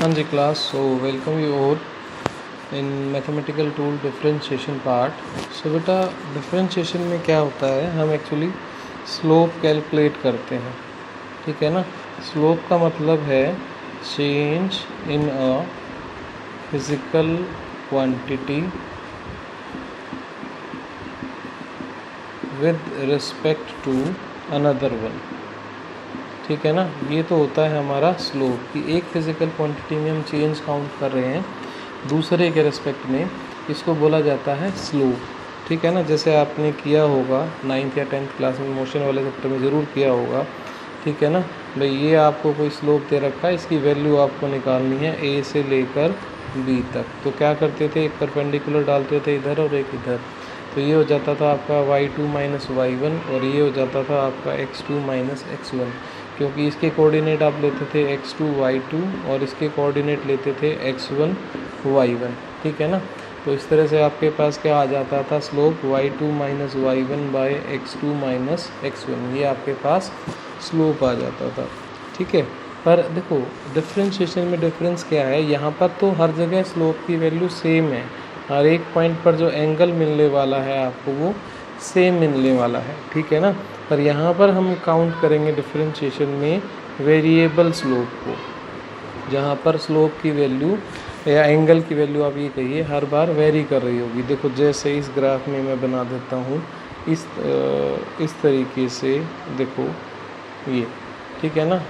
हाँ जी class, so welcome you all in mathematical tool differentiation part. So बेटा differentiation में क्या होता है, हम एक्चुअली स्लोप कैलकुलेट करते हैं, ठीक है ना। स्लोप का मतलब है change in a physical quantity with respect to another one, ठीक है ना। ये तो होता है हमारा स्लोप कि एक फिजिकल क्वांटिटी में हम चेंज काउंट कर रहे हैं दूसरे के रिस्पेक्ट में, इसको बोला जाता है स्लोप, ठीक है ना। जैसे आपने किया होगा 9th या 10th क्लास में मोशन वाले चैप्टर में ज़रूर किया होगा, ठीक है ना। भाई ये आपको कोई स्लोप दे रखा है, इसकी वैल्यू आपको निकालनी है ए से लेकर बी तक। तो क्या करते थे, एक परपेंडिकुलर डालते थे इधर और एक इधर, तो ये हो जाता था आपका y2 माइनस y1 और ये हो जाता था आपका x2 माइनस x1, क्योंकि इसके कोऑर्डिनेट आप लेते थे x2 y2 और इसके कोऑर्डिनेट लेते थे x1 y1, ठीक है ना। तो इस तरह से आपके पास क्या आ जाता था, slope y2 minus y1 bye x2 minus x1, ये आपके पास स्लोप आ जाता था, ठीक है। पर देखो डिफरेंशिएशन में डिफरेंस क्या है, यहाँ पर तो हर जगह स्लोप की वैल्यू सेम है, हर एक पॉइंट पर जो एंगल मिलने वाला है आपको वो सेम मिलने वाला है, ठीक है ना। पर यहाँ पर हम काउंट करेंगे डिफरेंशिएशन में वेरिएबल स्लोप को, जहाँ पर स्लोप की वैल्यू या एंगल की वैल्यू आप ये कहिए हर बार वेरी कर रही होगी। देखो जैसे इस ग्राफ में मैं बना देता हूँ इस तरीके से, देखो ये, ठीक है ना,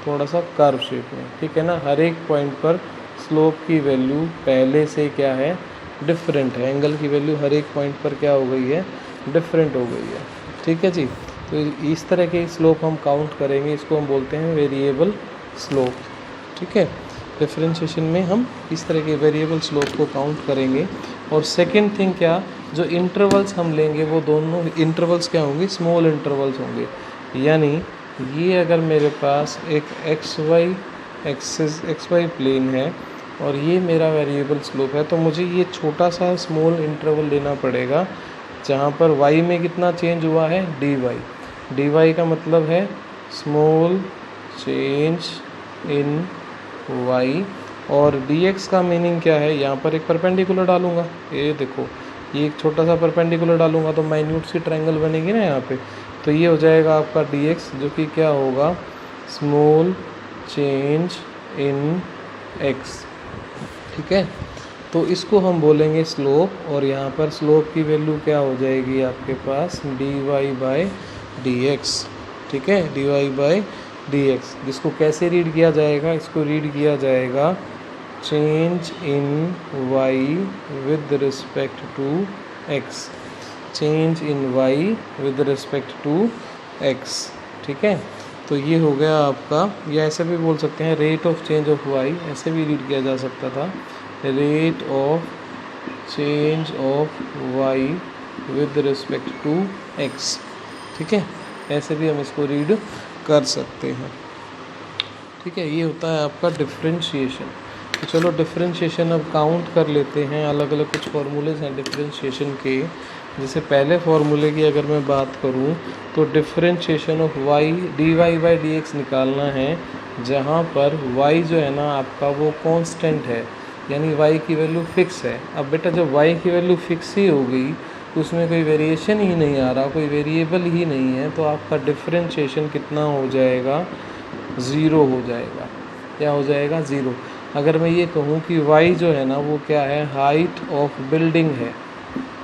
थोड़ा सा कर्व शेप में, ठीक है ना। हर एक पॉइंट पर स्लोप की वैल्यू पहले से क्या है, डिफरेंट है, एंगल की वैल्यू हर एक पॉइंट पर क्या हो गई है, डिफरेंट हो गई है, ठीक है जी। तो इस तरह के स्लोप हम काउंट करेंगे, इसको हम बोलते हैं वेरिएबल स्लोप, ठीक है। डिफरेंशिएशन में हम इस तरह के वेरिएबल स्लोप को काउंट करेंगे। और सेकंड थिंग क्या, जो इंटरवल्स हम लेंगे वो दोनों इंटरवल्स क्या होंगे, स्मॉल इंटरवल्स होंगे। यानी ये अगर मेरे पास एक एक्स वाई प्लेन है और ये मेरा वेरिएबल स्लोप है, तो मुझे ये छोटा सा स्मॉल इंटरवल लेना पड़ेगा जहाँ पर y में कितना चेंज हुआ है, dy का मतलब है स्मॉल चेंज इन y, और dx का मीनिंग क्या है, यहाँ पर एक परपेंडिकुलर डालूंगा, ये देखो ये एक छोटा सा परपेंडिकुलर डालूंगा तो माइन्यूट सी ट्रायंगल बनेगी ना यहाँ पे, तो ये हो जाएगा आपका dx, जो कि क्या होगा, स्मॉल चेंज इन x, ठीक है। तो इसको हम बोलेंगे स्लोप, और यहाँ पर स्लोप की वैल्यू क्या हो जाएगी आपके पास, dy बाई dx, ठीक है, dy बाई dx, जिसको कैसे रीड किया जाएगा, इसको रीड किया जाएगा change in y with respect to x, change in y with respect to x, ठीक है। तो ये हो गया आपका, या ऐसे भी बोल सकते हैं rate of change of y, ऐसे भी रीड किया जा सकता था, rate of change of y with respect to x, ठीक है, ऐसे भी हम इसको रीड कर सकते हैं, ठीक है। ये होता है आपका डिफरेंशिएशन। तो चलो डिफरेंशिएशन अब काउंट कर लेते हैं, अलग अलग कुछ फार्मूलेज हैं डिफरेंशिएशन के। जैसे पहले फार्मूले की अगर मैं बात करूं तो differentiation of y dy by dx निकालना है, जहां पर y जो है ना आपका वो कांस्टेंट है, यानी y की वैल्यू फिक्स है। अब बेटा जब y की वैल्यू फिक्स ही हो गई, उसमें कोई वेरिएशन ही नहीं आ रहा, कोई वेरिएबल ही नहीं है, तो आपका डिफरेंशिएशन कितना हो जाएगा, ज़ीरो हो जाएगा। क्या हो जाएगा, ज़ीरो। अगर मैं ये कहूँ कि y जो है ना वो क्या है, हाइट ऑफ बिल्डिंग है,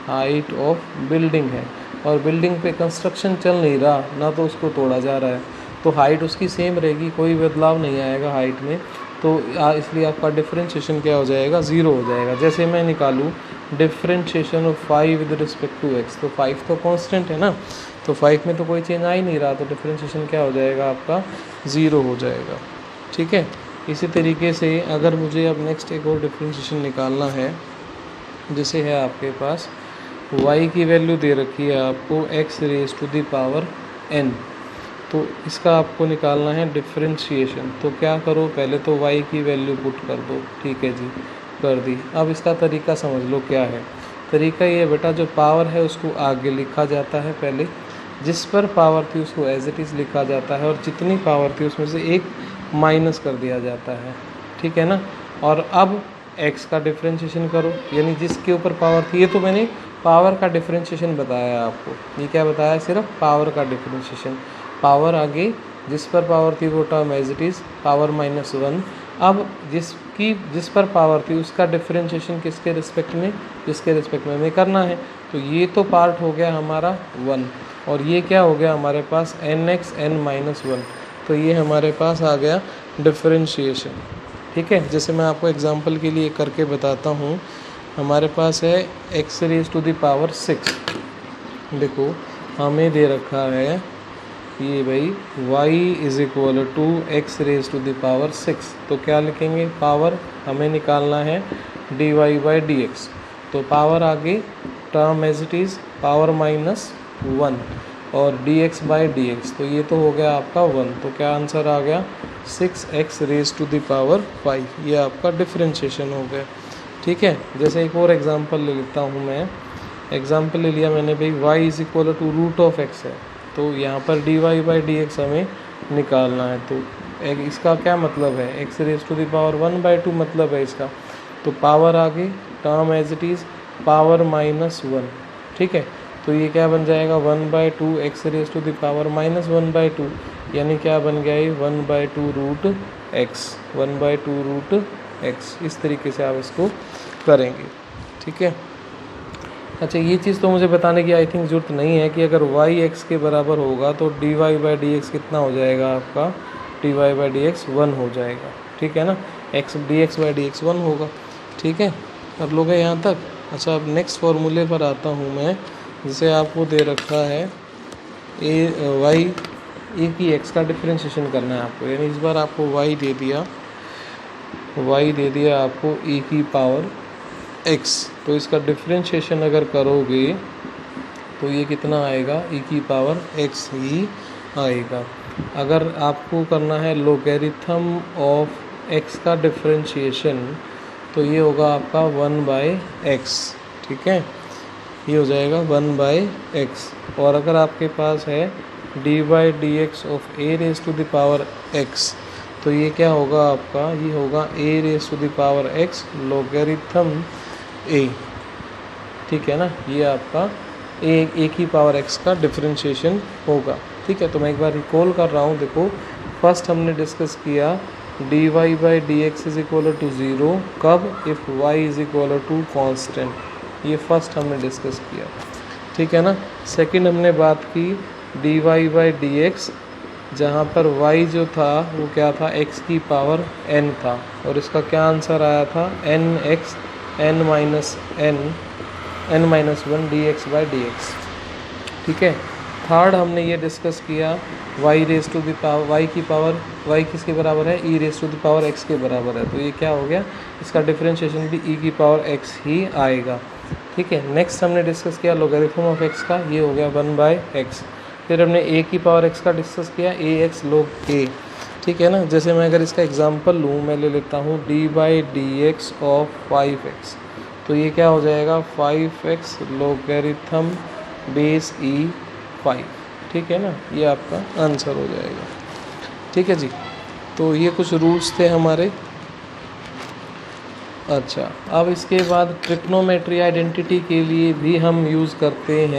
हाइट ऑफ बिल्डिंग है, और बिल्डिंग पे कंस्ट्रक्शन चल नहीं रहा ना, तो उसको तोड़ा जा रहा है, तो हाइट उसकी सेम रहेगी, कोई बदलाव नहीं आएगा हाइट में, तो इसलिए आपका डिफरेंशिएशन क्या हो जाएगा, ज़ीरो हो जाएगा। जैसे मैं निकालूँ differentiation of 5 with respect to x, तो 5 तो कांस्टेंट है ना, तो 5 में तो कोई चेंज आ ही नहीं रहा, तो डिफरेंशिएशन क्या हो जाएगा आपका, ज़ीरो हो जाएगा, ठीक है। इसी तरीके से अगर मुझे अब नेक्स्ट एक और डिफरेंशिएशन निकालना है, जैसे है आपके पास y की वैल्यू दे रखी है आपको x raise to the power n, तो इसका आपको निकालना है डिफरेंशिएशन। तो क्या करो, पहले तो y की वैल्यू पुट कर दो, ठीक है जी, कर दी। अब इसका तरीका समझ लो क्या है। तरीका ये बेटा, जो पावर है उसको आगे लिखा जाता है, पहले जिस पर पावर थी उसको एज इट इज़ लिखा जाता है, और जितनी पावर थी उसमें से एक माइनस कर दिया जाता है, ठीक है ना। और अब x का डिफरेंशिएशन करो, यानी जिसके ऊपर पावर थी, ये तो मैंने पावर का डिफरेंशिएशन बताया आपको, ये क्या बताया, सिर्फ पावर का डिफरेंशिएशन। पावर आगे जिस पर पावर थी वो term as it is power -1। अब जिस पर पावर थी उसका डिफरेंशिएशन किसके रिस्पेक्ट में, जिसके रिस्पेक्ट में हमें करना है। तो ये तो पार्ट हो गया हमारा 1, और ये क्या हो गया हमारे पास nx n-1, तो ये हमारे पास आ गया डिफरेंशिएशन। ठीक है, जैसे मैं आपको एग्जांपल के लिए करके बताता हूँ। हमारे पास है x⁻⁶। देखो हमें दे रखा है ये भाई y=x⁻⁶, तो क्या लिखेंगे, पावर हमें निकालना है dy/dx, तो पावर आगे term as it is power -1 और dx/dx, तो ये तो हो गया आपका 1, तो क्या आंसर आ गया 6x⁻⁵, ये आपका डिफरेंशिएशन हो गया। ठीक है, जैसे एक और एग्जांपल ले लेता हूँ मैं। एग्जांपल ले लिया मैंने भाई y=√x है, तो यहाँ पर dy/dx हमें निकालना है। तो इसका क्या मतलब है, x⁻⁴ मतलब है इसका, तो पावर आगे term as it is power -1। ठीक है, तो ये क्या बन जाएगा 1/2 x⁻⁻⁻², यानी क्या बन गया ये 1/2√x। इस तरीके से आप इसको करेंगे। ठीक है, अच्छा ये चीज़ तो मुझे बताने की आई थिंक ज़रूरत नहीं है कि अगर y x के बराबर होगा तो dy/dx कितना हो जाएगा आपका, dy/dx 1 हो जाएगा। ठीक है ना, dx/dx 1 होगा। ठीक है, कर लोगे यहाँ तक। अच्छा अब नेक्स्ट फॉर्मूले पर आता हूँ मैं, जिसे आपको दे रखा है e की x का डिफरेंशिएशन करना है आपको, यानी इस बार आपको y दे दिया आपको e की पावर x, तो इसका डिफरेंशिएशन अगर करोगे तो ये कितना आएगा, e की पावर x ही आएगा। अगर आपको करना है लोगैरिथम ऑफ x का डिफरेंशिएशन, तो ये होगा आपका 1/x। ठीक है, ये हो जाएगा 1/x। और अगर आपके पास है dy/dx ऑफ a⁻x, तो ये क्या होगा आपका, ये होगा a⁻x लोगैरिथम a। ठीक है ना, ये आपका a की पावर x का डिफरेंशिएशन होगा। ठीक है, तो मैं एक बार रिकॉल कर रहा हूँ। देखो फर्स्ट हमने डिस्कस किया dy/dx = 0 कब, इफ़ y = कांस्टेंट, ये फर्स्ट हमने डिस्कस किया। ठीक है ना, सेकंड हमने बात की dy/dx जहाँ पर y जो था वो क्या था, x की पावर n था, और इसका क्या आंसर आया था nx n-1 dx/dx। ठीक है, थर्ड हमने ये डिस्कस किया y की पावर y किसके बराबर है, e⁻x के बराबर है, तो ये क्या हो गया, इसका डिफरेंशिएशन भी e की पावर x ही आएगा। ठीक है, नेक्स्ट हमने डिस्कस किया लोगैरिथम ऑफ x का, ये हो गया 1/x। फिर हमने a की पावर x का डिस्कस किया ax log a। ठीक है ना, जैसे मैं अगर इसका एग्जांपल लूँ, मैं ले लेता हूँ d/dx ऑफ 5x, तो ये क्या हो जाएगा 5x लोगैरिथम बेस e5। ठीक है ना, ये आपका आंसर हो जाएगा। ठीक है जी, तो ये कुछ रूल्स थे हमारे। अच्छा अब इसके बाद ट्रिग्नोमेट्री आइडेंटिटी के लिए भी हम यूज़ करते हैं